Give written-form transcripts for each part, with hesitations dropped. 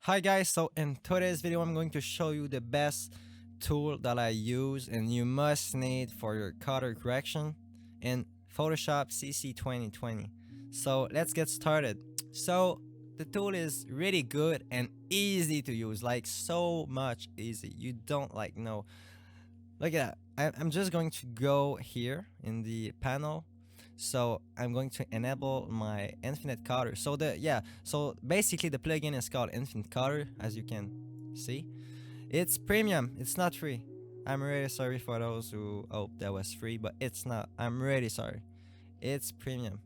Hi guys, so in today's video I'm going to show you the best tool that I use and you must need for your color correction in Photoshop CC 2020. So let's get started. So the tool is really good and easy to use, like so much easy. You don't know. Look at that. I'm just going to go here in the panel. So I'm going to enable my infinite color. So basically the plugin is called infinite color, as you can see. It's premium, it's not free. I'm really sorry for those who hope that was free, but it's not. I'm really sorry. It's premium.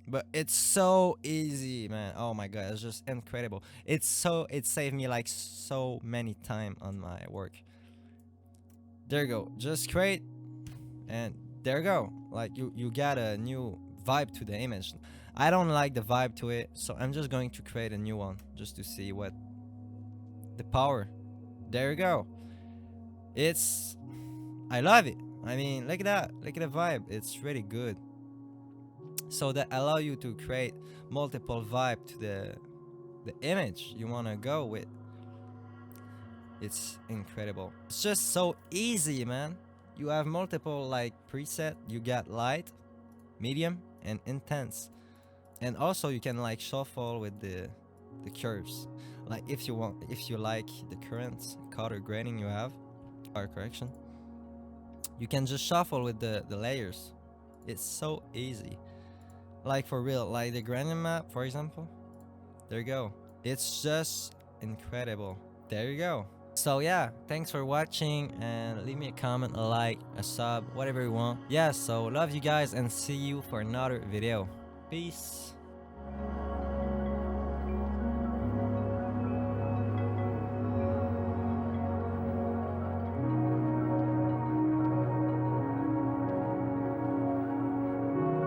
But it's so easy, man. Oh my god, it's just incredible. It saved me like so many time on my work. There you go. Just create and there you go. Like you got a new vibe to the image. I don't like the vibe to it, so I'm just going to create a new one just to see what the power. There you go. It's I love it. I mean, look at that. Look at the vibe. It's really good. So that allow you to create multiple vibe to the image you want to go with. It's incredible. It's just so easy, man. You have multiple like preset. You got light, medium, and intense. And also you can like shuffle with the curves. Like if you like the current color grading you have, color correction, you can just shuffle with the layers. It's so easy. Like for real, like the gradient map, for example. There you go. It's just incredible. There you go. So yeah, thanks for watching and leave me a comment, a like, a sub, whatever you want. Yeah, so love you guys and see you for another video. Peace.